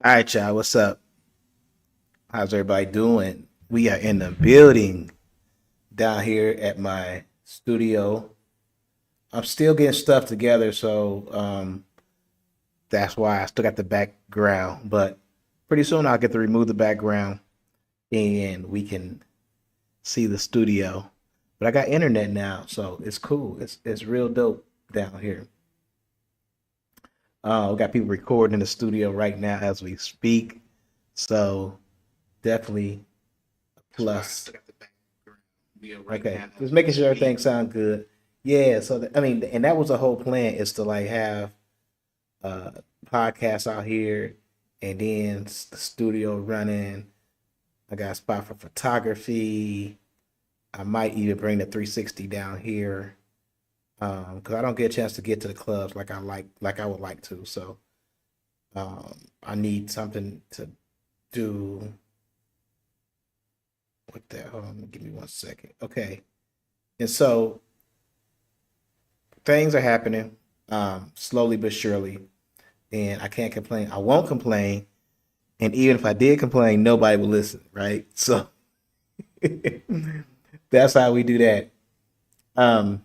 All right, y'all. What's up? How's everybody doing? We are in the building down here at my studio. I'm still getting stuff together, so that's why I still got the background. But pretty soon I'll get to remove the background and we can see the studio. But I got internet now, so it's cool. It's real dope down here. We got people recording in the studio right now as we speak. So definitely a plus. Okay, just making sure everything sound good. Yeah, so I mean, and that was the whole plan is to like have uh podcasts out here, and then the studio running. I got a spot for photography. I might even bring the 360 down here, because I don't get a chance to get to the clubs like I would like to. So I need something to do with that. Hold on, give me 1 second. Okay, and so things are happening, slowly but surely, and I can't complain. I won't complain, and even if I did complain, nobody will listen, right? So that's how we do that. Um,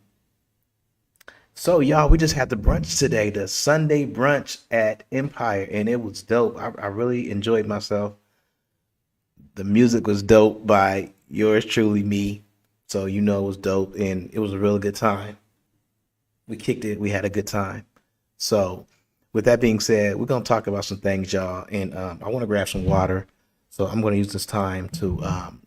so y'all, we just had the brunch today, the Sunday brunch at Empire, and it was dope. I really enjoyed myself. The music was dope by yours truly, me. So you know it was dope, and it was a really good time. We kicked it. We had a good time. So, with that being said, we're gonna talk about some things, y'all, and I want to grab some water. So I'm gonna use this time to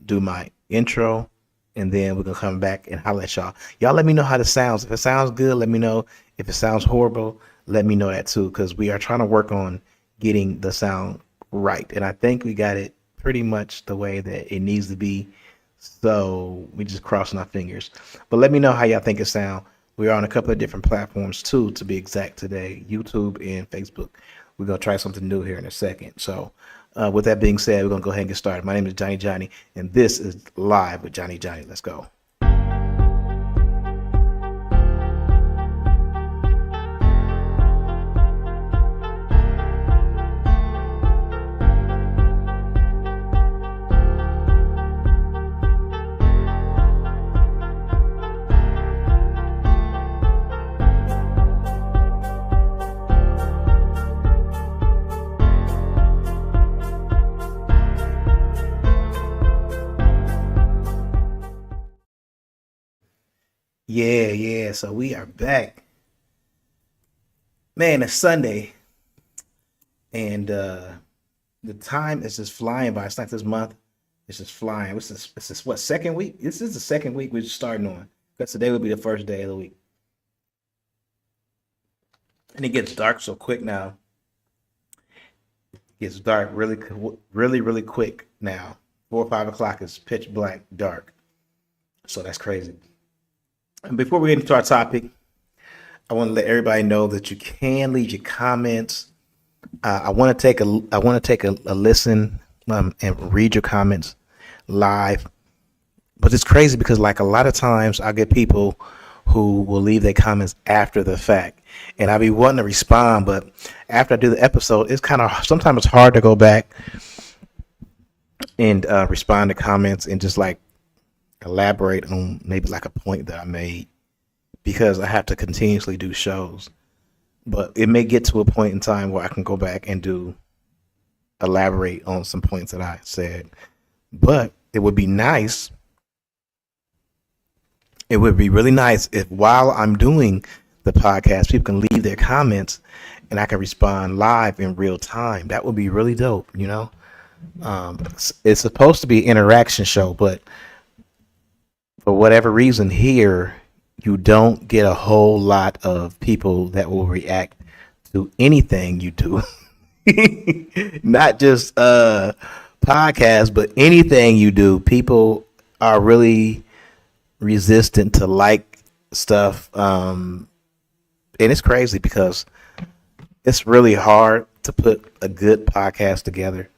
do my intro, and then we're gonna come back and holler at y'all. Y'all, let me know how this sounds. If it sounds good, let me know. If it sounds horrible, let me know that too, because we are trying to work on getting the sound right, and I think we got it pretty much the way that it needs to be. So we just crossing our fingers. But let me know how y'all think it sound. We are on a couple of different platforms too, to be exact today, YouTube and Facebook. We're gonna try something new here in a second. So with that being said, we're gonna go ahead and get started. My name is Johnny, and this is Live with Johnny. Let's go. Yeah, yeah. So we are back. Man, it's Sunday, and the time is just flying by. It's like this month. It's just flying. This is what, second week? This is the second week we're starting on. Because today will be the first day of the week. And it gets dark so quick now. It gets dark really quick now. 4 or 5 o'clock is pitch black dark. So that's crazy. And before we get into our topic, I want to let everybody know that you can leave your comments. I want to take a listen, and read your comments live. But it's crazy because like a lot of times I get people who will leave their comments after the fact, and I be wanting to respond, but after I do the episode, it's kind of sometimes it's hard to go back and respond to comments and just like elaborate on maybe like a point that I made, because I have to continuously do shows. But it may get to a point in time where I can go back and do elaborate on some points that I said. But it would be nice. It would be really nice if while I'm doing the podcast, people can leave their comments and I can respond live in real time. That would be really dope, you know? It's supposed to be an interaction show, but for whatever reason here, you don't get a whole lot of people that will react to anything you do. Not just podcasts, but anything you do. People are really resistant to like stuff. And it's crazy because it's really hard to put a good podcast together,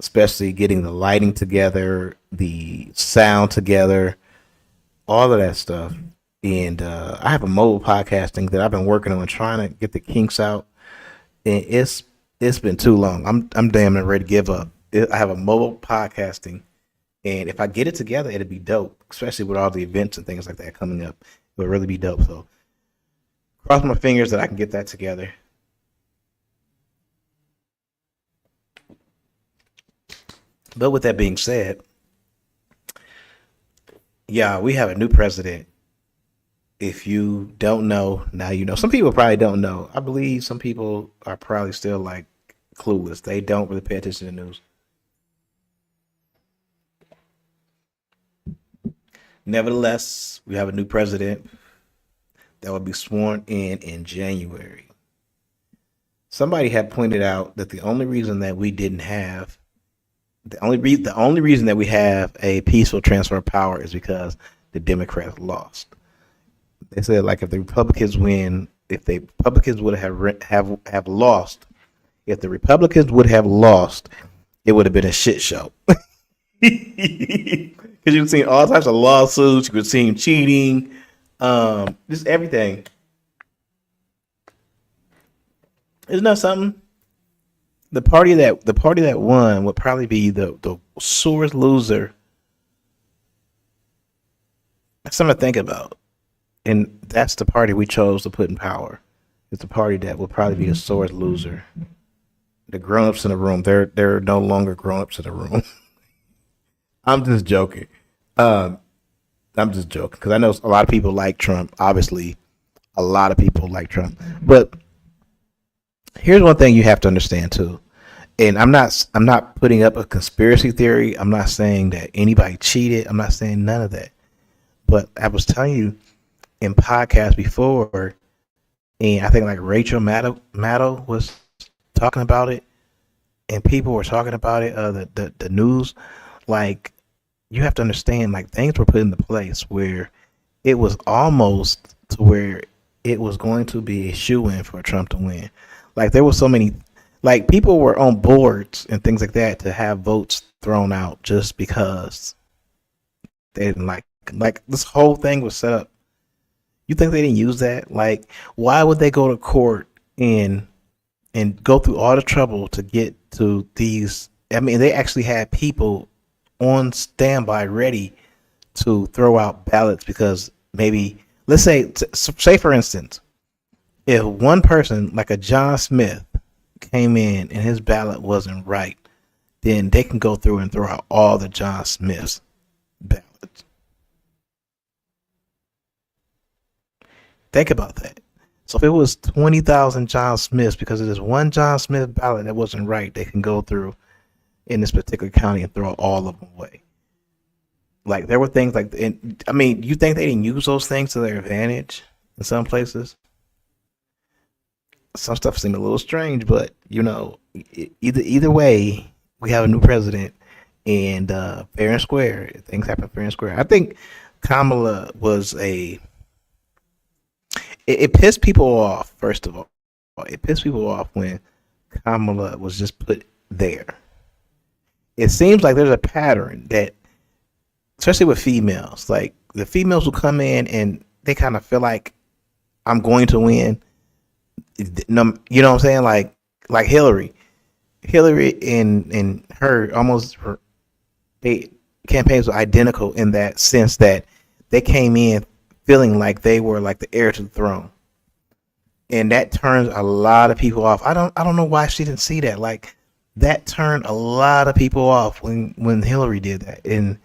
especially getting the lighting together, the sound together, all of that stuff. And I have a mobile podcasting that I've been working on trying to get the kinks out. And It's been too long. I'm damn near ready to give up. I have a mobile podcasting, and if I get it together, it'd be dope. Especially with all the events and things like that coming up, it would really be dope. So cross my fingers that I can get that together. But with that being said, yeah, we have a new president. If you don't know, now you know. Some people probably don't know. I believe some people are probably still like clueless. They don't really pay attention to the news. Nevertheless, we have a new president that will be sworn in January. Somebody had pointed out that the only reason that we didn't have the only reason that we have a peaceful transfer of power is because the Democrats lost. They said like if the Republicans win, if the Republicans would have lost, if the Republicans would have lost, it would have been a shit show. Because you've seen all types of lawsuits, you've seen cheating, just everything. Isn't that something? The party that won would probably be the sorest loser. That's something to think about. And that's the party we chose to put in power. It's the party that will probably be the sorest loser. The grown-ups in the room, they're no longer grown-ups in the room. I'm just joking. Um, I'm just joking because I know a lot of people like Trump. Obviously, a lot of people like Trump. But here's one thing you have to understand too. And I'm not putting up a conspiracy theory. I'm not saying that anybody cheated. I'm not saying none of that. But I was telling you in podcasts before, and I think like Rachel Maddow was talking about it, and people were talking about it. The news, like you have to understand, like things were put into place where it was almost to where it was going to be a shoe in for Trump to win. Like there was so many, like people were on boards and things like that to have votes thrown out just because they didn't like this whole thing was set up. You think they didn't use that? Like why would they go to court and go through all the trouble to get to these? I mean, they actually had people on standby ready to throw out ballots because maybe let's say for instance if one person like a John Smith came in and his ballot wasn't right, then they can go through and throw out all the John Smiths ballots. Think about that. So if it was 20,000 John Smiths because of this one John Smith ballot that wasn't right, they can go through in this particular county and throw all of them away. Like there were things like, and, I mean, you think they didn't use those things to their advantage in some places? Some stuff seemed a little strange, but either way, we have a new president, and fair and square, things happen fair and square. I think Kamala was it pissed people off. First of all, it pissed people off when Kamala was just put there. It seems like there's a pattern that, especially with females, like the females will come in and they kind of feel like I'm going to win. You know what I'm saying? Like Hillary and her almost they campaigns were identical in that sense that they came in feeling like they were like the heir to the throne, and that turns a lot of people off. I don't know why she didn't see that. Like that turned a lot of people off when Hillary did that, and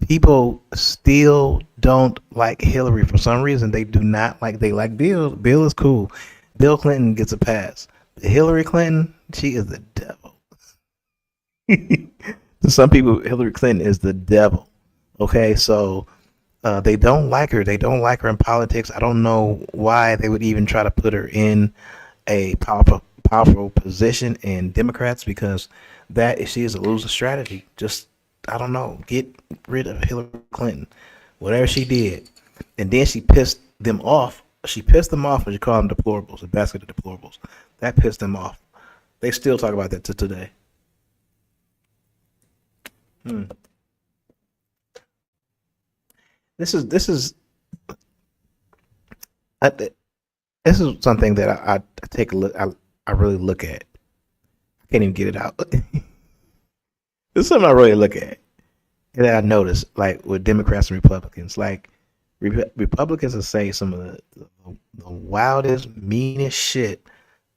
people still don't like Hillary for some reason. They do not like. They like Bill. Bill is cool. Bill Clinton gets a pass. Hillary Clinton, she is the devil. To some people, Hillary Clinton is the devil. Okay, so they don't like her. They don't like her in politics. I don't know why they would even try to put her in a powerful position in Democrats because she is a losing strategy. Just I don't know. Get rid of Hillary Clinton, whatever she did, and then she pissed them off. She pissed them off when she called them deplorables, a basket of deplorables. That pissed them off. They still talk about that to today. Hmm. This is I, this is something that I take a look. I really look at. Can't even get it out. This is something I really look at. And I notice, like with Democrats and Republicans, like Republicans will say some of the wildest, meanest shit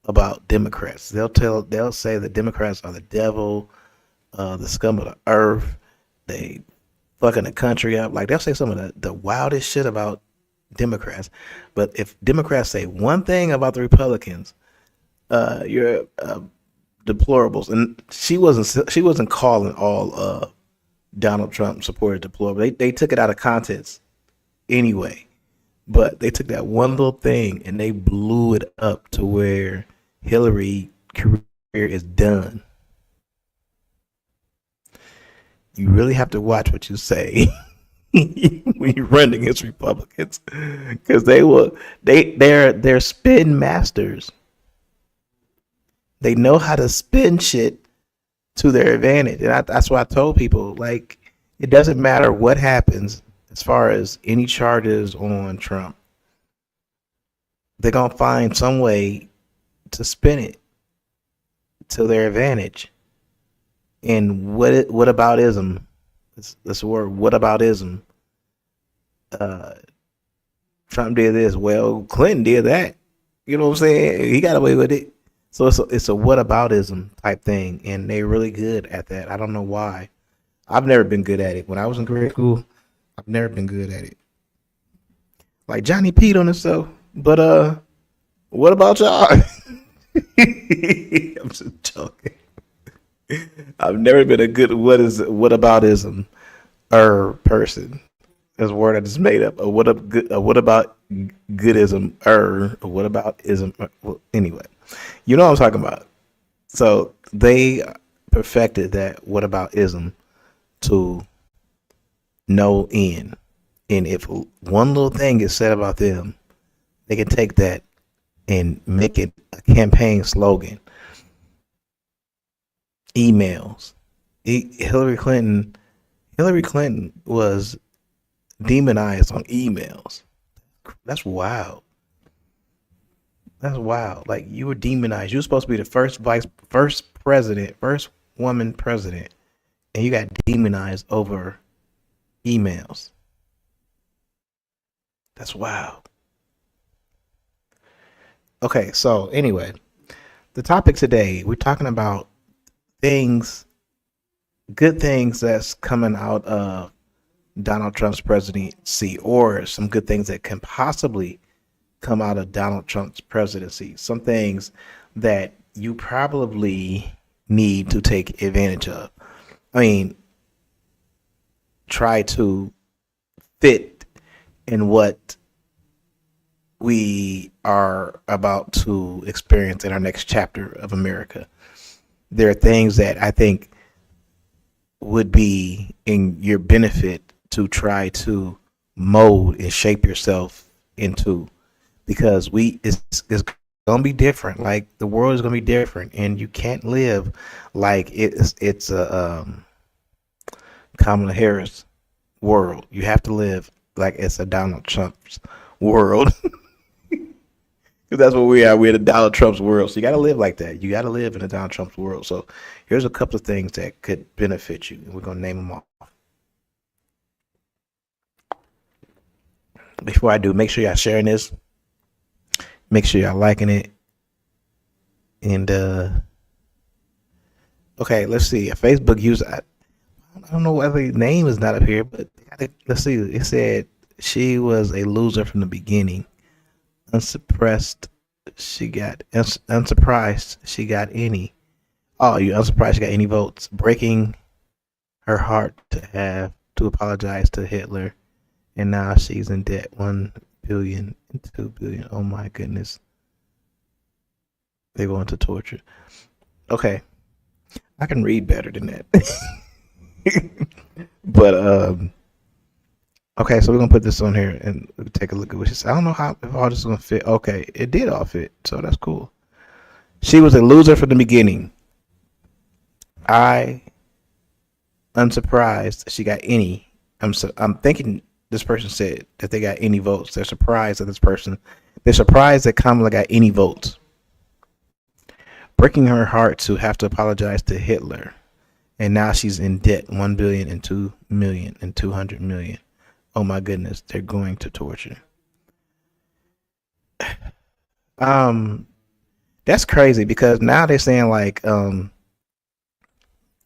about Democrats. They'll say the Democrats are the devil, the scum of the earth. They fucking the country up. Like they'll say some of the wildest shit about Democrats. But if Democrats say one thing about the Republicans, you're deplorables. And she wasn't calling all Donald Trump supported deplorable. They took it out of context anyway. But they took that one little thing and they blew it up to where Hillary career is done. You really have to watch what you say when you run against Republicans, because they're spin masters. They know how to spin shit to their advantage, and that's why I told people, like, it doesn't matter what happens as far as any charges on Trump. They're gonna find some way to spin it to their advantage. And what aboutism? That's the word. What aboutism? Trump did this. Well, Clinton did that. You know what I'm saying? He got away with it. So it's a whataboutism type thing, and they're really good at that. I don't know why. I've never been good at it. When I was in grade school, I've never been good at it. Like Johnny peed on himself, but what about y'all? I'm just joking. I've never been a good whataboutism person. That's a word I just made up. A what about goodism a what about ism. Well, anyway, you know what I'm talking about. So they perfected that what about ism to no end. And if one little thing is said about them, they can take that and make it a campaign slogan. Emails. Hillary Clinton was demonized on emails. That's wild. That's wild. Like, you were demonized. You were supposed to be the first woman president, and you got demonized over emails. That's wild. Okay, so anyway, the topic today, we're talking about good things that's coming out of Donald Trump's presidency, or some good things that can possibly come out of Donald Trump's presidency. Some things that you probably need to take advantage of. I mean, try to fit in what we are about to experience in our next chapter of America. There are things that I think would be in your benefit to try to mold and shape yourself into, because it's gonna be different. Like, the world is gonna be different, and you can't live like it's a Kamala Harris world. You have to live like it's a Donald Trump's world. Because that's what we are. We're the Donald Trump's world. So you got to live like that. You got to live in the Donald Trump's world. So here's a couple of things that could benefit you, and we're going to name them off. Before I do, make sure y'all sharing this. Make sure y'all liking it. And, okay, let's see. A Facebook user, I don't know why the name is not up here, but let's see. It said she was a loser from the beginning. Unsurprised she got any. Oh, you unsurprised she got any votes? Breaking her heart to have to apologize to Hitler, and now she's in debt, 1 billion and 2 billion. Oh my goodness, they're going to torture. Okay, I can read better than that. But okay, so we're gonna put this on here and take a look at what she said. I don't know if all this is gonna fit. Okay, it did all fit, so that's cool. She was a loser from the beginning. I unsurprised she got any. I'm thinking this person said that they got any votes. They're surprised that Kamala got any votes. breaking her heart to have to apologize to Hitler, and now she's in debt 1 billion and 2 million and 200 million. Oh my goodness, they're going to torture. Um, that's crazy because now they're saying like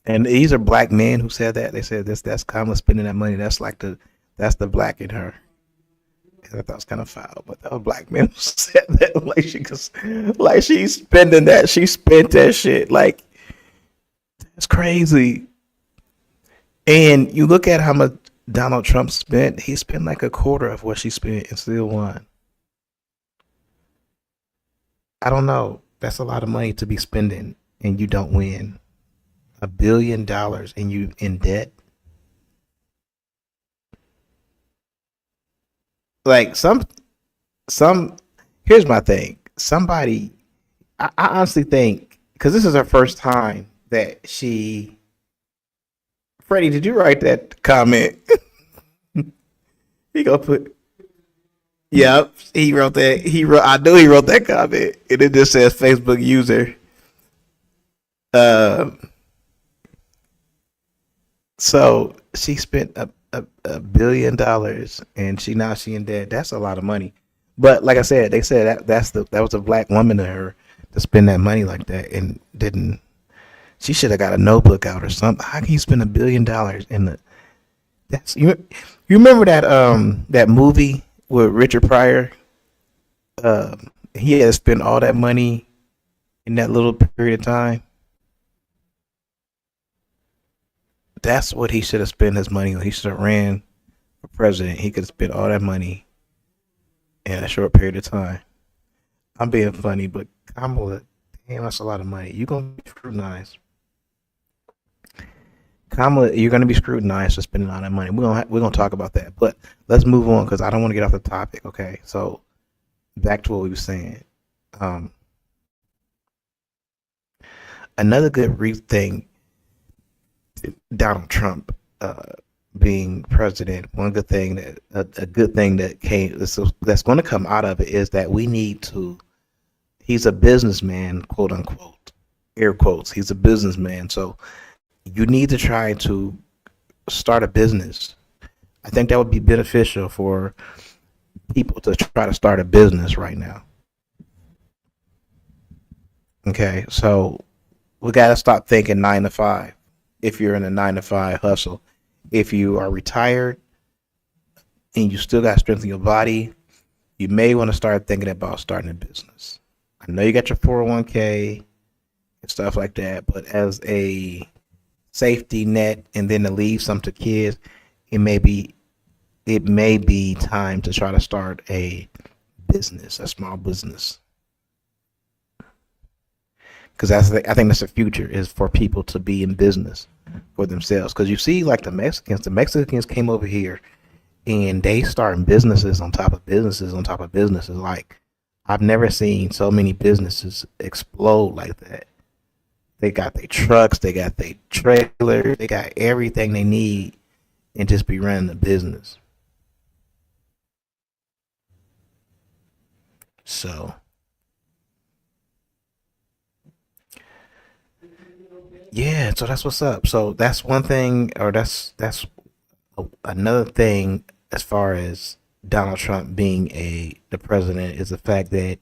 and these are black men who said that. They said this that's Kamala spending that money. That's the black in her. I thought it was kind of foul, but that was black men who said that like she's spending that. She spent that shit. Like it's crazy. And you look at how much Donald Trump spent. He spent like a quarter of what she spent and still won. I don't know. That's a lot of money to be spending and you don't win. $1 billion and you in debt. Like some. Here's my thing. Somebody, I honestly think because this is her first time that she. Freddie, did you write that comment? He gonna put. Yep, he wrote that. He wrote. I knew he wrote that comment, and it just says Facebook user. Uh, so she spent $1 billion, and she in debt. That's a lot of money. But like I said, they said that was a black woman to her to spend that money like that, and didn't. She should have got a notebook out or something. How can you spend $1 billion in the? That's you remember that movie with Richard Pryor? He had to spend all that money in that little period of time. That's what he should have spent his money on. He should have ran for president. He could have spent all that money in a short period of time. I'm being funny, but Kamala, damn, that's a lot of money. You gonna be scrutinized. Kamala, you're gonna be scrutinized for spending all that money. We're gonna talk about that, but let's move on because I don't want to get off the topic. Okay, so back to what we were saying. Um, Another good thing, Donald Trump being president. One good thing a good thing that that's going to come out of it is that we need to. He's a businessman, quote unquote, air quotes. He's a businessman, so you need to try to start a business. I think that would be beneficial for people to try to start a business right now. Okay, so we got to stop thinking 9 to 5. If you're in a 9 to 5 hustle, if you are retired and you still got strength in your body, you may want to start thinking about starting a business. I know you got your 401k and stuff like that, but as a safety net and then to leave some to kids, it may be it may be time to try to start a business, a small business, because I think that's the future is for people to be in business for themselves. Because you see, like the Mexicans came over here and they starting businesses on top of businesses on top of businesses. Like I've never seen so many businesses explode like that. They got their trucks, they got their trailers, they got everything they need, and just be running the business. So yeah, so that's what's up. So that's one thing, or that's another thing as far as Donald Trump being a the president is the fact that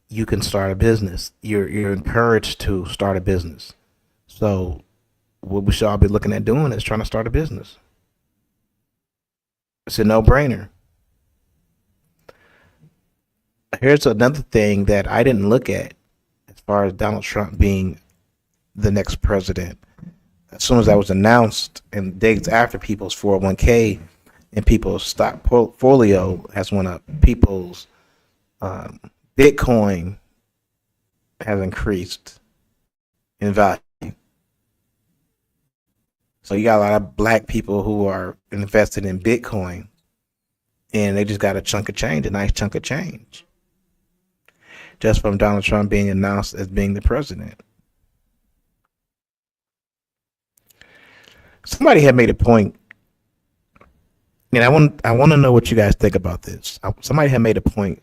you can start a business. You're encouraged to start a business. So what we should all be looking at doing is trying to start a business. It's a no brainer. Here's another thing that I didn't look at as far as Donald Trump being the next president. As soon as that was announced, and days after people's 401k and people's stock portfolio has went up, people's um, Bitcoin has increased in value. So you got a lot of black people who are invested in Bitcoin, and they just got a chunk of change, a nice chunk of change, just from Donald Trump being announced as being the president. Somebody had made a point, and I want to know what you guys think about this. Somebody had made a point,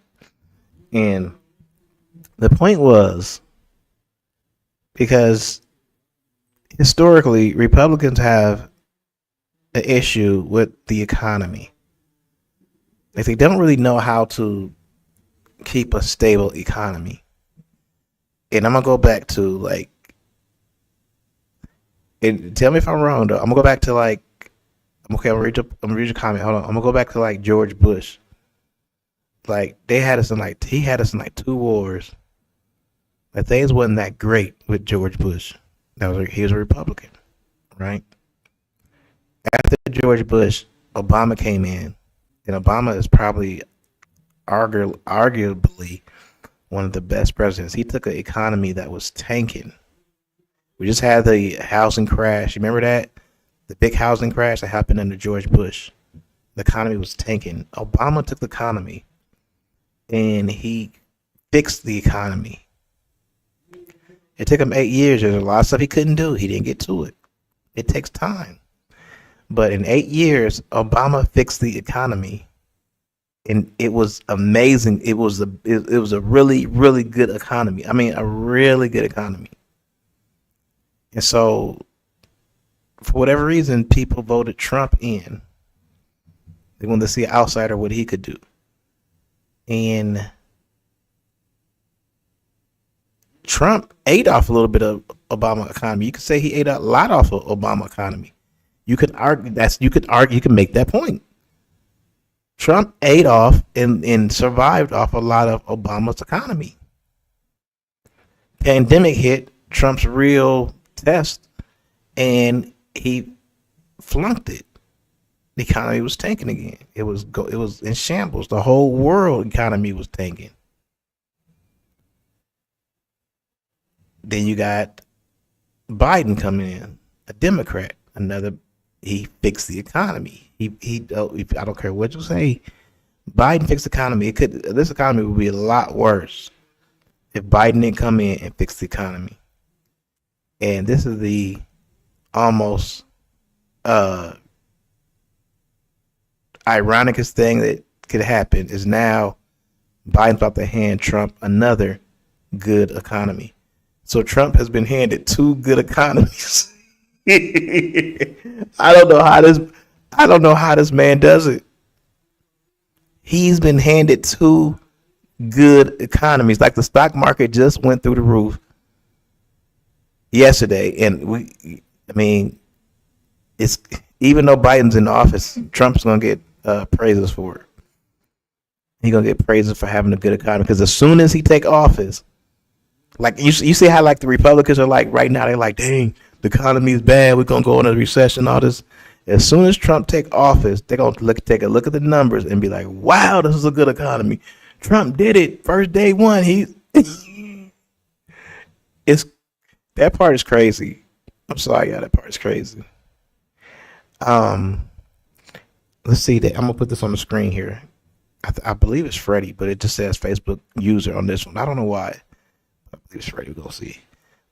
and the point was because historically Republicans have an issue with the economy. Like they don't really know how to keep a stable economy. And I'm gonna go back to like, and tell me if I'm wrong though. I'm gonna go back to like, okay, I'm gonna read your comment. Hold on, I'm gonna go back to like George Bush. Like they had us in like he had us in like two wars. Like things wasn't that great with George Bush. He was a Republican, right? After George Bush, Obama came in, and Obama is probably arguably one of the best presidents. He took an economy that was tanking. We just had the housing crash. You remember that? The big housing crash that happened under George Bush. The economy was tanking. Obama took the economy and he fixed the economy. It took him 8 years. There's a lot of stuff he couldn't do. He didn't get to it. It takes time. But in 8 years, Obama fixed the economy. And it was amazing. It was a really, really good economy. I mean, a really good economy. And so, for whatever reason, people voted Trump in. They wanted to see an outsider what he could do. And Trump ate off a little bit of Obama economy. You could say he ate a lot off of Obama economy. You could argue you can make that point. Trump ate off and survived off a lot of Obama's economy. Pandemic hit, Trump's real test, and he flunked it. The economy was tanking again. It was in shambles. The whole world economy was tanking. Then you got Biden coming in, a Democrat. He fixed the economy. I don't care what you say. Biden fixed the economy. This economy would be a lot worse if Biden didn't come in and fix the economy. And this is the almost ironicest thing that could happen is now Biden's about to hand Trump another good economy. So Trump has been handed two good economies. I don't know how this man does it. He's been handed two good economies. Like the stock market just went through the roof yesterday, and it's even though Biden's in office, Trump's gonna get praises for it. He's gonna get praises for having a good economy because as soon as he take office, like you see how like the Republicans are like right now, they're like, dang, the economy is bad, we're gonna go into a recession, all this. As soon as Trump take office, they're gonna take a look at the numbers and be like, wow, this is a good economy. Trump did it first day one. It's that part is crazy. I'm sorry, yeah, that part is crazy. Let's see that. I'm gonna put this on the screen here. I believe it's Freddie, but it just says Facebook user on this one. I don't know why. I believe it's Freddie. We're gonna see.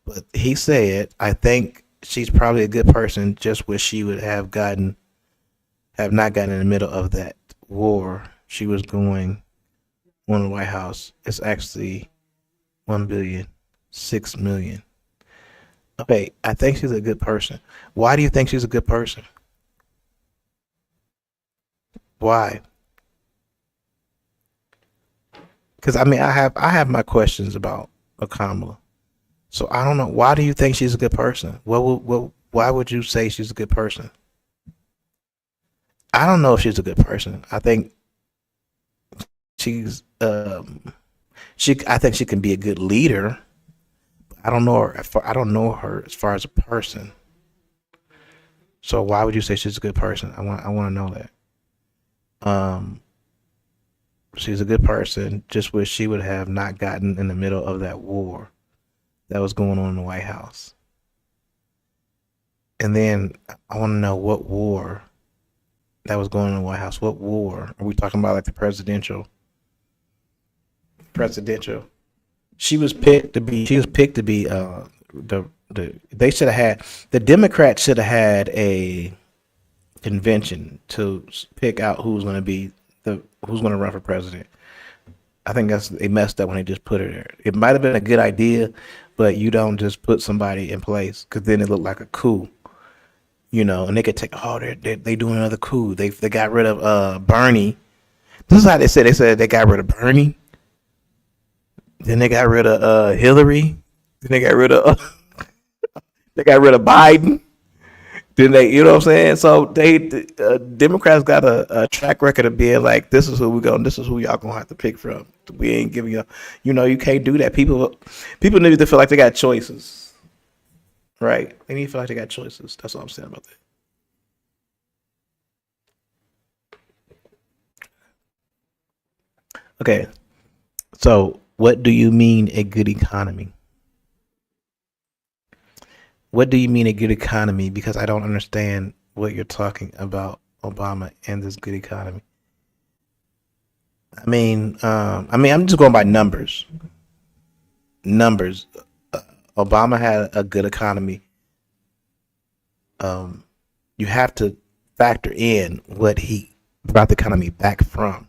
But he said, I think she's probably a good person. Just wish she would have not gotten in the middle of that war she was going on in the White House. It's actually 1,000,000,006,000,000. Okay, I think she's a good person. Why do you think she's a good person? Why? Because I have my questions about Kamala. So I don't know. Why do you think she's a good person? Why would you say she's a good person? I don't know if she's a good person. I think she's I think she can be a good leader. I don't know her. I don't know her as far as a person. So why would you say she's a good person? I want to know that. She's a good person. Just wish she would have not gotten in the middle of that war that was going on in the White House. And then I want to know what war that was going on in the White House. What war are we talking about? Like the presidential. She was picked to be. They should have had. The Democrats should have had a convention to pick out who's going to run for president. I think that's they messed up when they just put her there. It might have been a good idea, but you don't just put somebody in place because then it looked like a coup, and they could take. Oh, they doing another coup. They got rid of Bernie. This is how they said. They said they got rid of Bernie. Then they got rid of Hillary. Then they got rid of Biden. Then what I'm saying? So Democrats got a track record of being like, this is who we going, this is who y'all gonna have to pick from. We ain't giving you, you can't do that. People need to feel like they got choices, right? They need to feel like they got choices. That's all I'm saying about that. Okay, so what do you mean a good economy? What do you mean a good economy? Because I don't understand what you're talking about, Obama and this good economy. I'm just going by numbers. Numbers. Obama had a good economy. Um, you have to factor in what he brought the economy back from,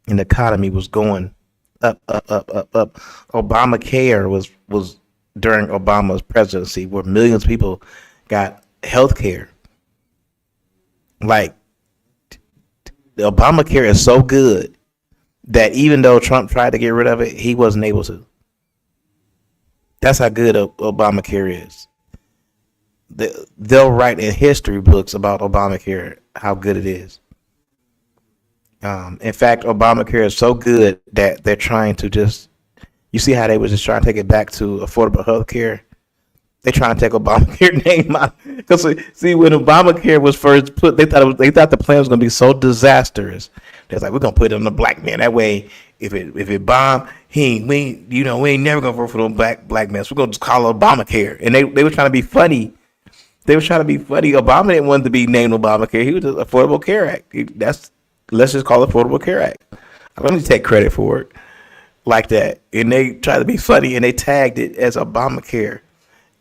and the economy was going up, up, up, up, up. Obamacare was during Obama's presidency, where millions of people got health care. Like the Obamacare is so good that even though Trump tried to get rid of it, he wasn't able to. That's how good Obamacare is. They'll write in history books about Obamacare how good it is. In fact, Obamacare is so good that they're trying to just. You see how they was just trying to take it back to affordable health care. They trying to take Obamacare name out because see when Obamacare was first put, they thought the plan was going to be so disastrous. They're like, we're going to put it on the black man. That way, if it bomb, he ain't, we ain't never going to vote for no black man. So we're going to just call it Obamacare. And they were trying to be funny. They were trying to be funny. Obama didn't want to be named Obamacare. He was just Affordable Care Act. Let's just call it Affordable Care Act. I don't need to take credit for it like that. And they tried to be funny and they tagged it as Obamacare.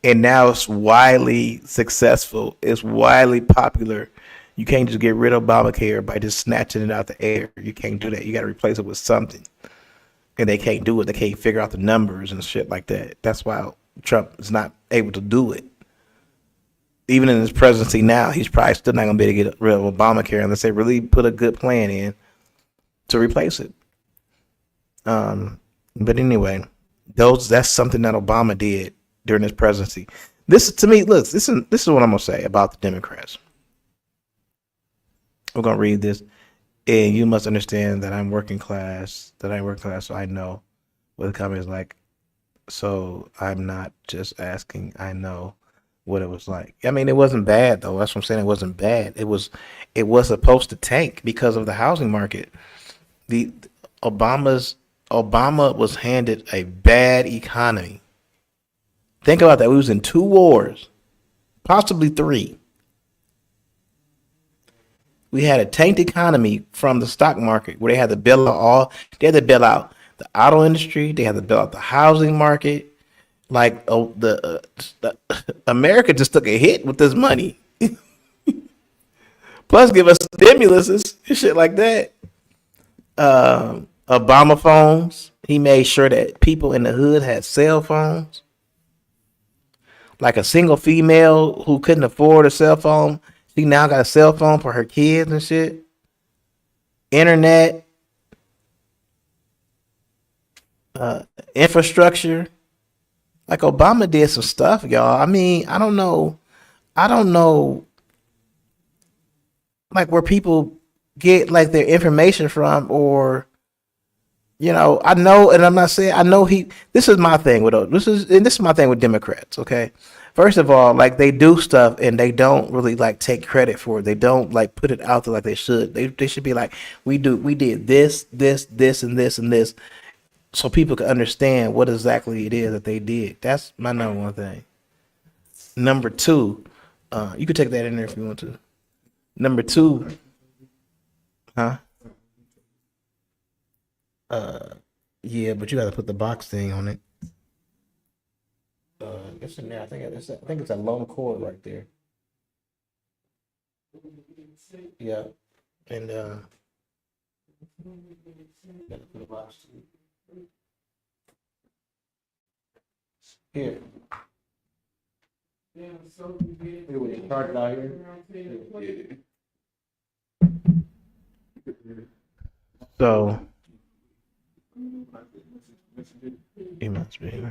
And now it's widely successful. It's widely popular. You can't just get rid of Obamacare by just snatching it out the air. You can't do that. You got to replace it with something. And they can't do it. They can't figure out the numbers and shit like that. That's why Trump is not able to do it. Even in his presidency now, he's probably still not going to be able to get rid of Obamacare unless they really put a good plan in to replace it. But anyway, that's something that Obama did during his presidency. This to me, look, this is what I'm gonna say about the Democrats. We're gonna read this, and you must understand that I'm working class. So I know what the comment is like. So I'm not just asking. I know what it was like. I mean, it wasn't bad though. That's what I'm saying. It wasn't bad. It was supposed to tank because of the housing market. The Obama was handed a bad economy. Think about that. We was in two wars, possibly three. We had a tanked economy from the stock market where they had to bail out they had to bail out the auto industry, they had to bail out the housing market. Like the America just took a hit with this money. Plus give us stimulus and shit like that. Obama phones. He made sure that people in the hood had cell phones. Like a single female who couldn't afford a cell phone, she now got a cell phone for her kids and shit. Internet, infrastructure. Like Obama did some stuff, y'all. I mean, I don't know. I don't know like where people get like their information from or I know, and I'm not saying I know he. This is my thing with this is my thing with Democrats. Okay, first of all, like they do stuff and they don't really like take credit for it. They don't like put it out there like they should. They should be like we did this, and this and this, so people can understand what exactly it is that they did. That's my number one thing. Number two, you could take that in there if you want to. Number two, huh? Uh, yeah, but you got to put the box thing on it. It's in there. I think it's a long cord right there. Yeah, and Here. Anyway, charge it out here. So it must be.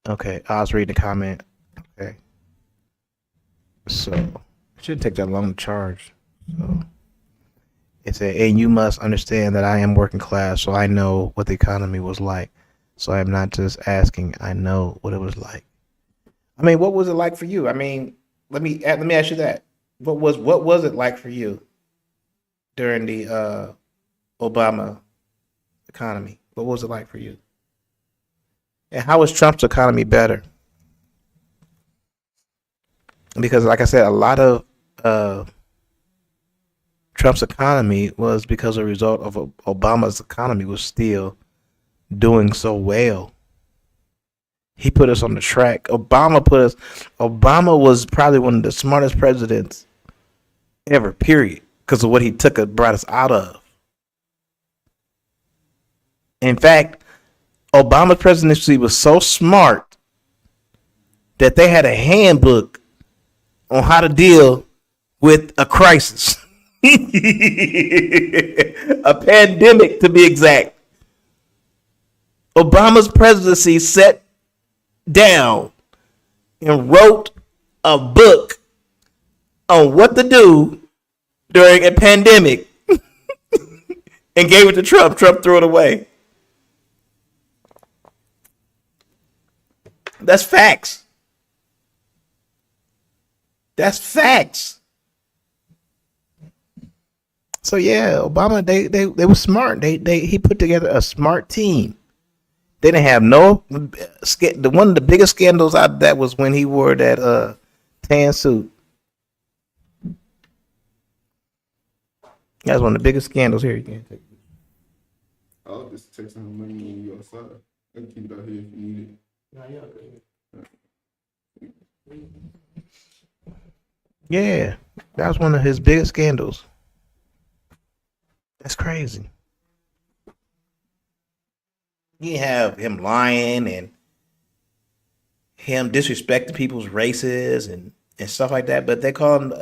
Okay, I was reading the comment. Okay. So it shouldn't take that long to charge. So it said, and you must understand that I am working class, so I know what the economy was like. So I'm not just asking, I know what it was like. I mean, what was it like for you? I mean, let me ask you that. What was it like for you during the Obama economy? What was it like for you? And how was Trump's economy better? Because, like I said, a lot of uh, Trump's economy was because a result of Obama's economy was still doing so well. He put us on the track. Obama was probably one of the smartest presidents ever, period, because of what he brought us out of. In fact, Obama's presidency was so smart that they had a handbook on how to deal with a crisis, a pandemic to be exact. Obama's presidency sat down and wrote a book on what to do during a pandemic and gave it to Trump. Trump threw it away. That's facts. That's facts. So yeah, Obama they were smart. He put together a smart team. They didn't have no the one of the biggest scandals out that was when he wore that tan suit. That's one of the biggest scandals here. You can't take it. I'll just take some money when you outside. I can keep it out here if you need it. Yeah, that was one of his biggest scandals. That's crazy. You have him lying and him disrespecting people's races and stuff like that, but they call him.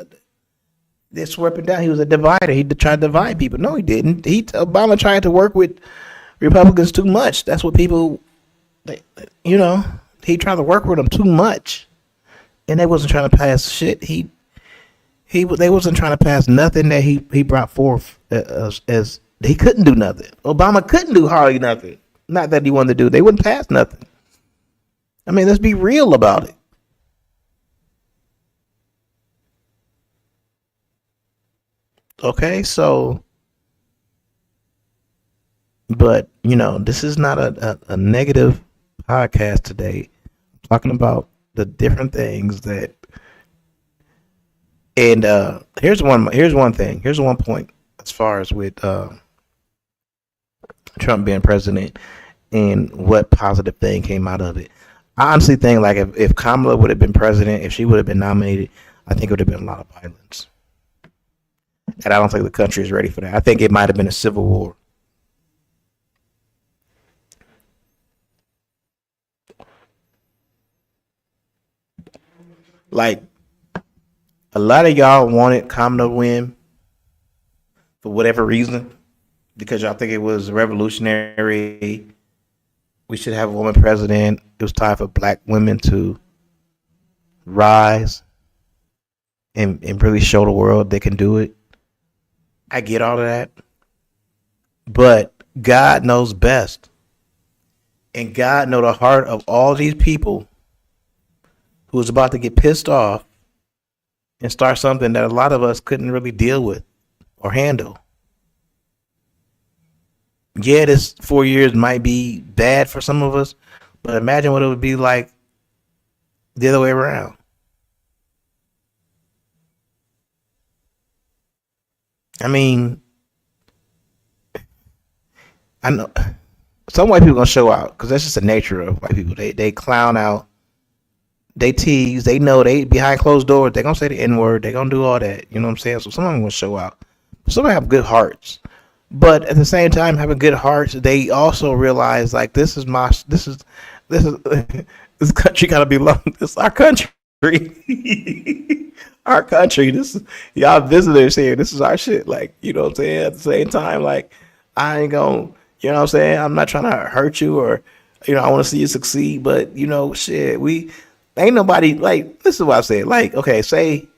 They swept it down. He was a divider. He tried to divide people. No, he didn't. Obama tried to work with Republicans too much. That's what people, he tried to work with them too much, and they wasn't trying to pass shit. They wasn't trying to pass nothing that he brought forth as he couldn't do nothing. Obama couldn't do hardly nothing. Not that he wanted to do. They wouldn't pass nothing. I mean, let's be real about it. Okay, so, but this is not a negative podcast today. I'm talking about the different things that, and here's one thing. Here's one point as far as with Trump being president and what positive thing came out of it. I honestly think like if Kamala would have been president, if she would have been nominated, I think it would have been a lot of violence. And I don't think the country is ready for that. I think it might have been a civil war. Like a lot of y'all wanted Kamala to win for whatever reason because y'all think it was revolutionary. We should have a woman president. It was time for black women to rise and really show the world they can do it. I get all of that. But God knows best. And God knows the heart of all these people who was about to get pissed off and start something that a lot of us couldn't really deal with or handle. Yeah, this 4 years might be bad for some of us, but imagine what it would be like the other way around. I mean, I know some white people gonna show out because that's just the nature of white people. They clown out, they tease, they know they behind closed doors. They gonna say the N word. They gonna do all that. You know what I'm saying? So some of them gonna show out. Some of them have good hearts. but at the same time having good hearts, they also realize like this is this country gotta belong. This is our country. Our country. This is y'all visitors here. This is our shit. Like, you know what I'm saying? At the same time, like, I ain't gonna, you know what I'm saying? I'm not trying to hurt you or, I want to see you succeed, but shit, we ain't nobody like. This is what I said. Like, okay, say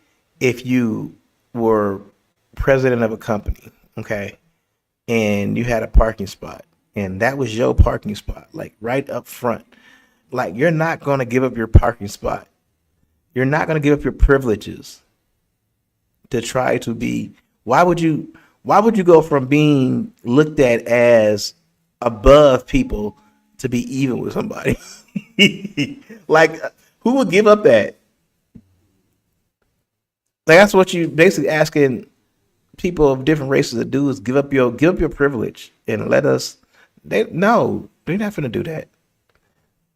if you were president of a company, okay, and you had a parking spot, and that was your parking spot, like right up front. Like, you're not gonna give up your parking spot. You're not gonna give up your privileges to try to be. Why would you? Why would you go from being looked at as above people to be even with somebody? Like, who would give up that? Like, that's what you basically asking people of different races to do is give up your privilege and let us. They no, they're not gonna do that.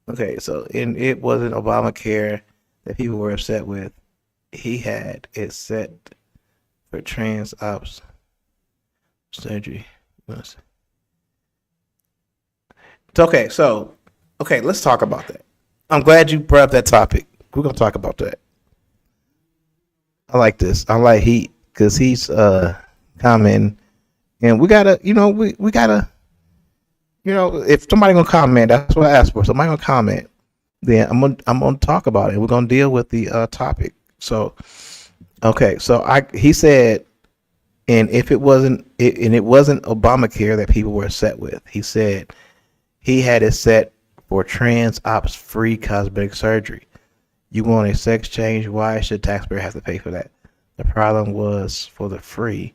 Okay, so and it wasn't Obamacare that people were upset with. He had it set for trans ops surgery. It's okay, so okay, let's talk about that. I'm glad you brought up that topic. We're gonna talk about that. I like this. I like he because he's commenting, and we gotta, we gotta, if somebody gonna comment, that's what I asked for. Somebody gonna comment, then I'm gonna talk about it. We're gonna deal with the topic. So okay, so he said, and if it wasn't Obamacare that people were upset with, he said he had it set for trans ops free cosmetic surgery. You want a sex change? Why should taxpayer have to pay for that? The problem was for the free,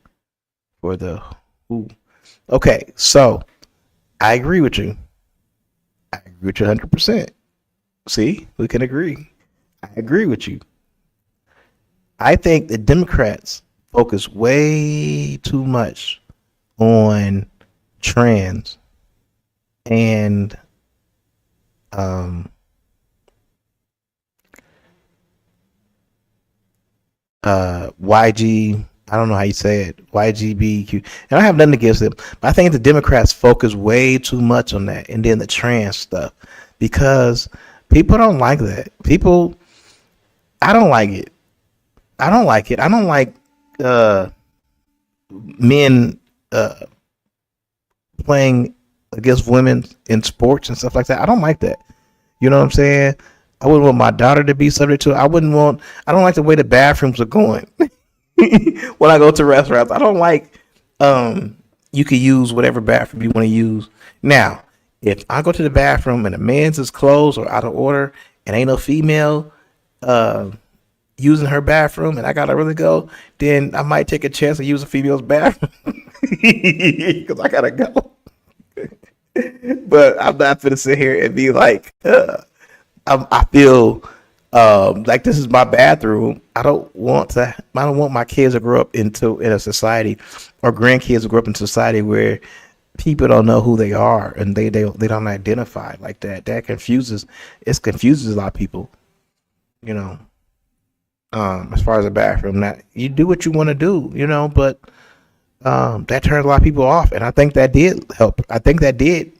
for the who. Okay, so I agree with you. I agree with you 100%. See, we can agree. I agree with you. I think the Democrats focus way too much on trans and um, YG. I don't know how you say it. YGBQ. And I have nothing against it, but I think the Democrats focus way too much on that, and then the trans stuff, because people don't like that. People, I don't like it. I don't like it. I don't like uh, men playing against women in sports and stuff like that. I don't like that. You know what I'm saying? I wouldn't want my daughter to be subject to it. I don't like the way the bathrooms are going. When I go to restaurants, I don't like you can use whatever bathroom you want to use. Now, if I go to the bathroom and the man's is closed or out of order and ain't no female uh using her bathroom and I gotta really go, then I might take a chance and use a female's bathroom because I gotta go. But I'm not gonna sit here and be like, I feel like this is my bathroom. I don't want my kids to grow up in a society, or grandkids to grow up in a society where people don't know who they are and they don't identify like that. That confuses a lot of people. You know, as far as the bathroom, that you do what you want to do. But that turns a lot of people off, and I think that did help. I think that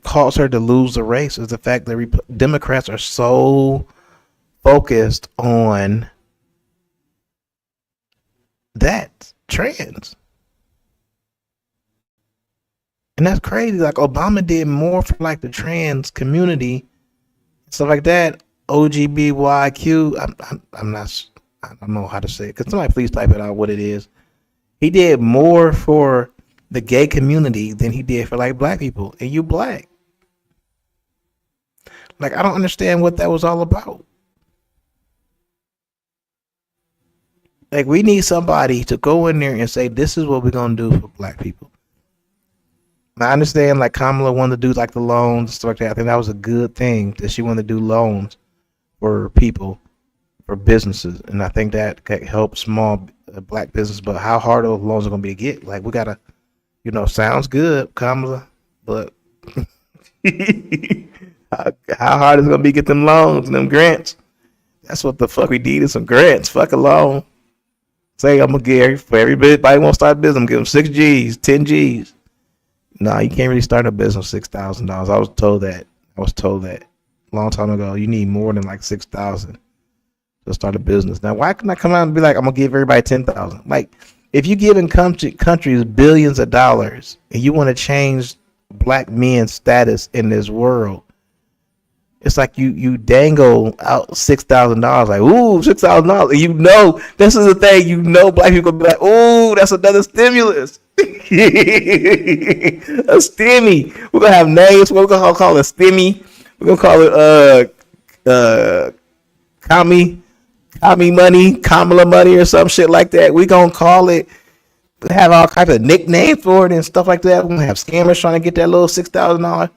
caused her to lose the race is the fact that Democrats are so focused on that trans, and that's crazy. Like, Obama did more for like the trans community, stuff like that. OGBYQ. I'm not. I don't know how to say it. Could somebody please type it out what it is? He did more for the gay community than he did for like black people, and you black. Like, I don't understand what that was all about. Like, we need somebody to go in there and say, this is what we're gonna do for black people. Now, I understand like Kamala wanted to do like the loans and stuff like that. I think that was a good thing that she wanted to do loans for people, for businesses, and I think that could help small black business. But how hard those loans are gonna be to get? Like, we gotta, sounds good, Kamala, but how hard is it gonna be to get them loans and them grants? That's what the fuck we need, is some grants. Fuck a loan. Say I'm gonna give for everybody want to start a business. I'm gonna give them 6 G's, 10 G's. No, you can't really start a business with $6,000. I was told that. I was told that a long time ago. You need more than like 6,000 to start a business. Now, why couldn't I come out and be like, I'm gonna give everybody 10,000? Like, if you give in countries billions of dollars and you want to change black men's status in this world, it's like you dangle out $6,000, like, ooh, $6,000. You know, this is the thing. You know, black people be like, ooh, that's another stimulus. A stimmy. We're gonna have names. We're gonna call it stimmy. We're gonna call it commie money, Kamala money, or some shit like that. We gonna call it. Have all kinds of nicknames for it and stuff like that. We're gonna have scammers trying to get that little $6,000.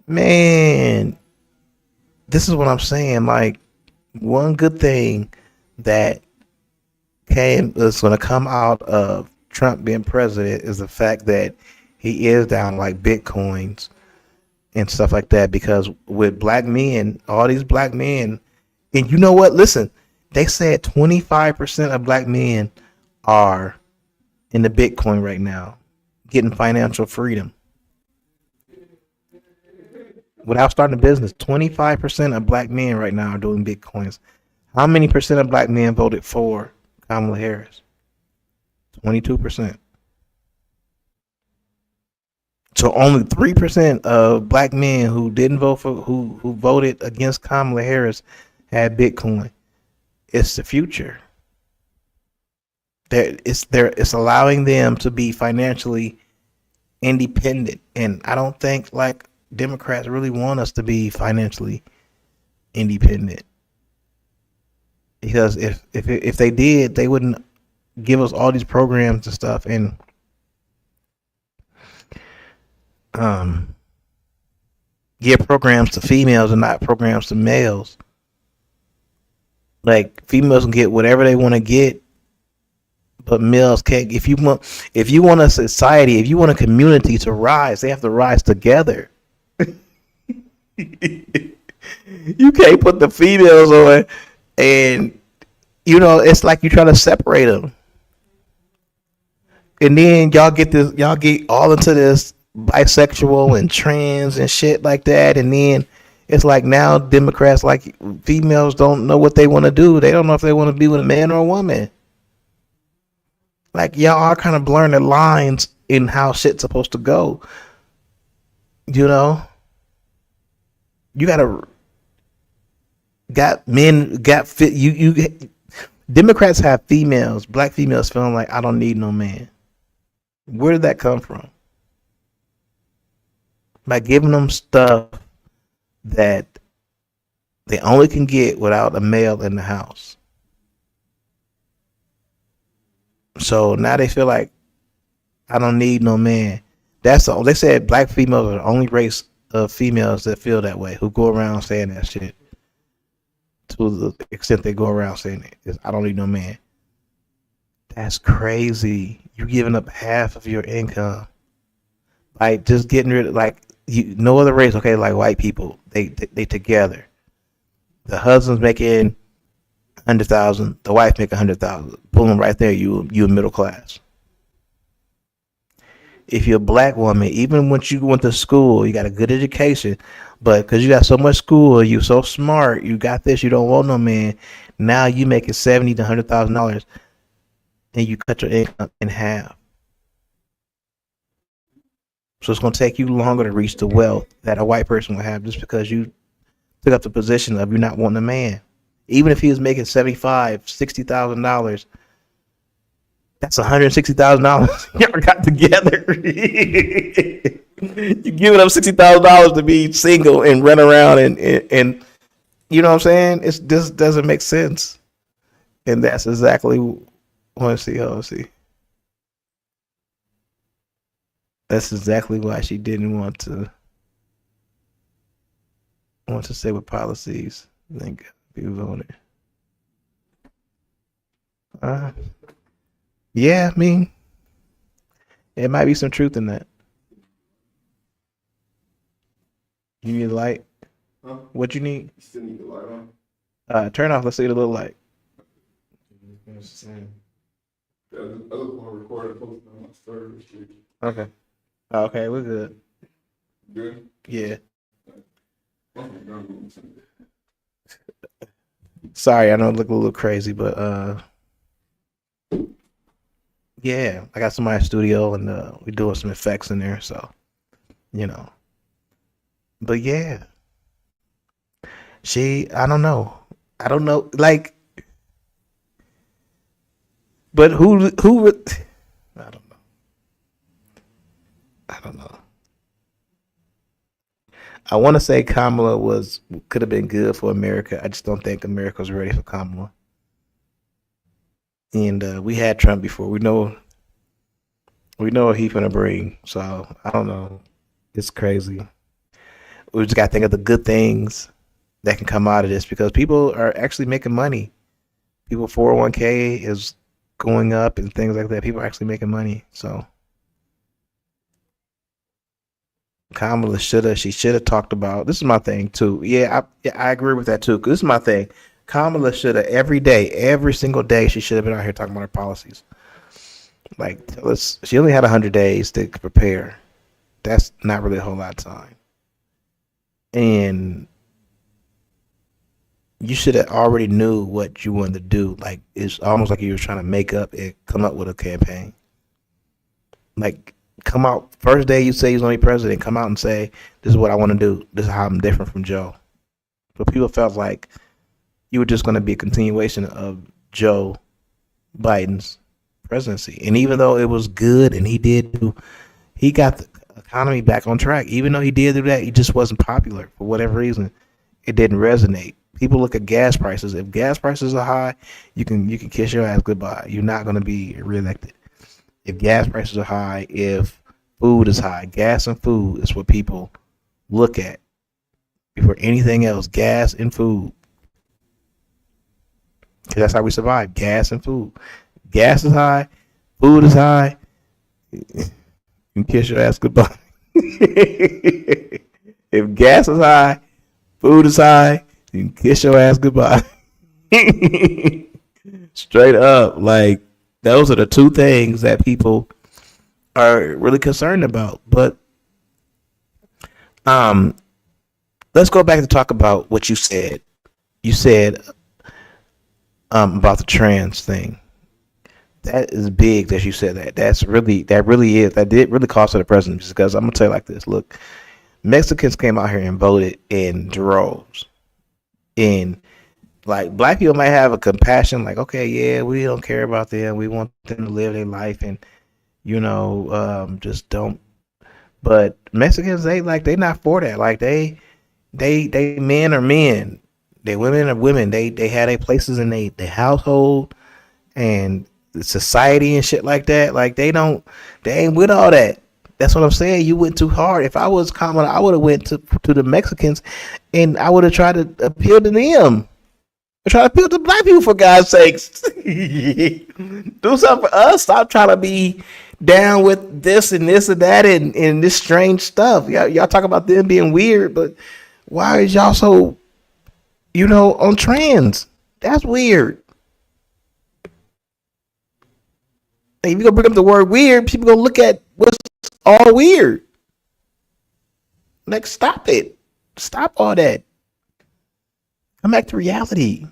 Man, this is what I'm saying. Like, one good thing that is going to come out of Trump being president is the fact that he is down like bitcoins and stuff like that. Because with black men, all these black men, and you know what? Listen, they said 25% of black men are in the Bitcoin right now, getting financial freedom without starting a business. 25% of black men right now are doing Bitcoins. How many percent of black men voted for Kamala Harris? 22%. So only 3% of black men who didn't vote for who voted against Kamala Harris had Bitcoin. It's the future. It's allowing them to be financially independent, and I don't think like Democrats really want us to be financially independent, because if they did, they wouldn't give us all these programs and stuff, and give programs to females and not programs to males. Like, females can get whatever they want to get, but males can't. If you want a society, if you want a community to rise, they have to rise together. You can't put the females on, and it's like you try to separate them, and then y'all get all into this bisexual and trans and shit like that, and then it's like now Democrats, like, females don't know what they want to do. They don't know if they want to be with a man or a woman. Like, y'all are kind of blurring the lines in how shit's supposed to go. You got men, got fit. Democrats have females, black females, feeling like, I don't need no man. Where did that come from? By giving them stuff that they only can get without a male in the house. So now they feel like, I don't need no man. They said black females are the only race of females that feel that way, who go around saying that shit. To the extent they go around saying it, I don't need no man. That's crazy. You're giving up half of your income. Like, just getting rid of, like, no other race, okay, like white people, they together. The husband's making 100,000, the wife make 100,000. Boom, right there, you middle class. If you're a black woman, even once you went to school, you got a good education, but because you got so much school, you so smart, you got this, you don't want no man. Now you making $70,000 to $100,000, and you cut your income in half. So it's going to take you longer to reach the wealth that a white person would have, just because you took up the position of you not wanting a man. Even if he was making $75,000, $60,000, that's $160,000 y'all got together. You giving up $60,000 to be single and run around and you know what I'm saying? It just doesn't make sense. And that's exactly That's exactly why she didn't want to stay with policies. I think people on it. Yeah, I mean, it might be some truth in that. You need a light. Huh? What you need? You still need the light on? Turn off. Let's see what it look like. I just want to record and post it on my story and shit. Okay. Okay, we're good. Good. Yeah. I'm done. Sorry, I know I look a little crazy, but yeah, I got somebody's studio and we're doing some effects in there, so you know. But yeah, I don't know. I don't know, like, but I don't know. I don't know. I want to say Kamala could have been good for America. I just don't think America's ready for Kamala. And we had Trump before. We know what he's gonna bring. So I don't know. It's crazy. We just got to think of the good things that can come out of this because people are actually making money. People 401k is going up and things like that. People are actually making money. So Kamala should have talked about. This is my thing too. I agree with that too. 'Cause this is my thing. Kamala should have every day, every single day. She should have been out here talking about her policies. Like, she only had 100 days to prepare. That's not really a whole lot of time. And you should have already knew what you wanted to do. Like, it's almost like you were trying to make up and come up with a campaign. Like, come out first day you say you're gonna be president. Come out and say, "This is what I want to do. This is how I'm different from Joe." But people felt like you were just going to be a continuation of Joe Biden's presidency. And even though it was good and he got the economy back on track. Even though he did do that, he just wasn't popular for whatever reason. It didn't resonate. People look at gas prices. If gas prices are high, you can kiss your ass goodbye. You're not going to be reelected. If gas prices are high, if food is high, gas and food is what people look at before anything else. Gas and food. Because that's how we survive. Gas and food. Gas is high. Food is high. You kiss your ass goodbye. If gas is high, food is high, you can kiss your ass goodbye. Straight up. Like, those are the two things that people are really concerned about. But um, let's go back to talk about what you said. You said about the trans thing. That is big that you said that. That did really cost her the presidency because I'm gonna tell you like this. Look, Mexicans came out here and voted in droves. And like black people might have a compassion, like, okay, yeah, we don't care about them. We want them to live their life and just don't. But Mexicans, they not for that. Like they men are men. They women are women. They had their places in their household and society and shit like that. Like they ain't with all that. That's what I'm saying. You went too hard. If I was Kamala, I would have went to the Mexicans, and I would have tried to appeal to them. Try to appeal to black people for God's sakes. Do something for us. Stop trying to be down with this and this and that and this strange stuff. Y'all talk about them being weird, but why is y'all so on trans? That's weird. If you're gonna bring up the word weird, people gonna look at what's all weird. Like, stop it. Stop all that. Come back to reality.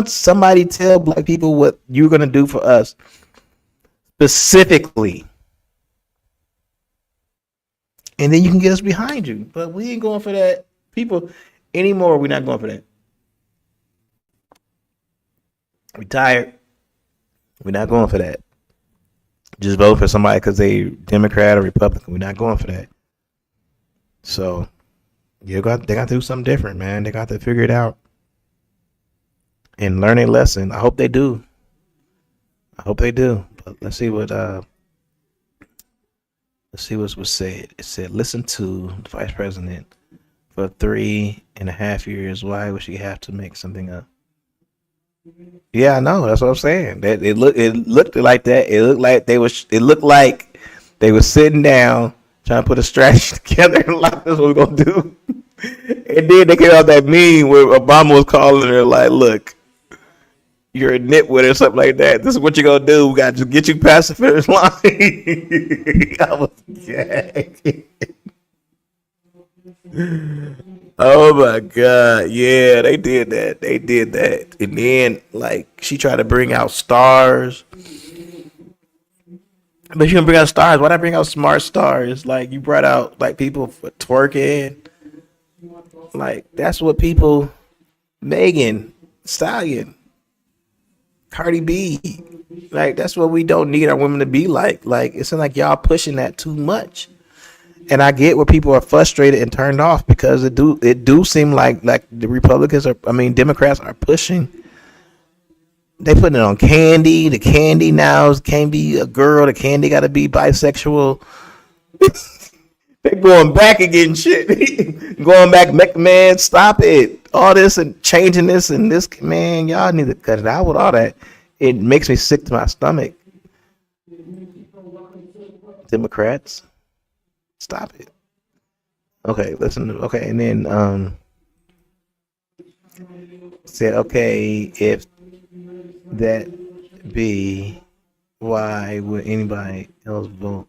Somebody tell black people what you're gonna do for us specifically. And then you can get us behind you. But we ain't going for that. People anymore, we're not going for that. We tired. We're not going for that. Just vote for somebody because they Democrat or Republican. We're not going for that. So they got to do something different, man. They got to figure it out and learn a lesson. I hope they do. But let's see what was said. It said, listen to the vice president for 3.5 years. Why would she have to make something up? Yeah, I know. That's what I'm saying. That it looked like that. It looked like they were sitting down trying to put a strategy together and like, that's what we're gonna do. And then they came out that meme where Obama was calling her like, look, you're a nitwit or something like that. This is what you're gonna do. We got to get you past the finish line. I was gagging. Oh my god, yeah, they did that. They did that, and then like she tried to bring out stars, but you can bring out stars. Why not bring out smart stars? Like you brought out like people for twerking. Like that's what people. Megan, Stallion, Cardi B. Like that's what we don't need our women to be like. Like it's like y'all pushing that too much. And I get where people are frustrated and turned off because it do seem like the Republicans are, I mean Democrats are pushing. They putting it on Candy. The Candy now can't be a girl. The Candy got to be bisexual. They going back again, shit. Going back, man. Stop it. All this and changing this and this, man. Y'all need to cut it out with all that. It makes me sick to my stomach. Democrats, stop it. Okay, listen. Okay, and then said, okay, if that be, why would anybody else vote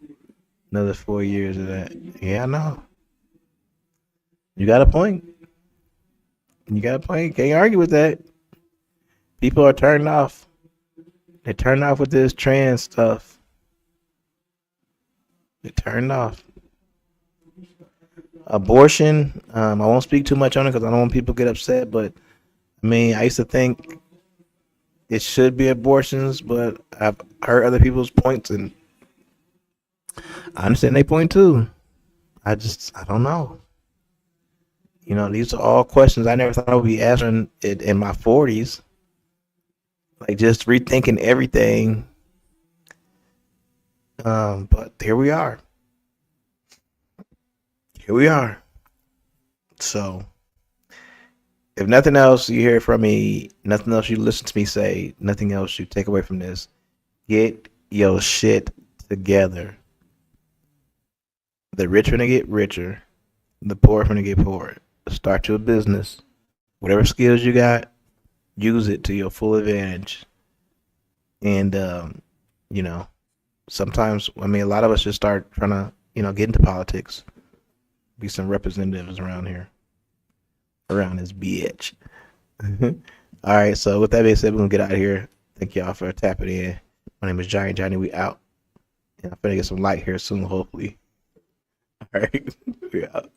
another 4 years of that? Yeah, I know. You got a point. You got a point. Can't argue with that. People are turned off. They turned off with this trans stuff. They turned off. Abortion. I won't speak too much on it because I don't want people to get upset. But I mean, I used to think it should be abortions, but I've heard other people's points, and I understand they point too. I don't know. You know, these are all questions I never thought I would be answering it in my 40s. Like just rethinking everything. But here we are. Here we are. So, if nothing else you hear from me, nothing else you listen to me say, nothing else you take away from this, get your shit together. The rich are gonna get richer. The poor are gonna get poorer. Start your business. Whatever skills you got, use it to your full advantage. And you know, sometimes I mean a lot of us just start trying to, get into politics. Be some representatives around here. Around this bitch. All right, so with that being said, we're gonna get out of here. Thank y'all for tapping in. My name is Johnny. Johnny, we out. And I'm gonna get some light here soon, hopefully. All right, we out.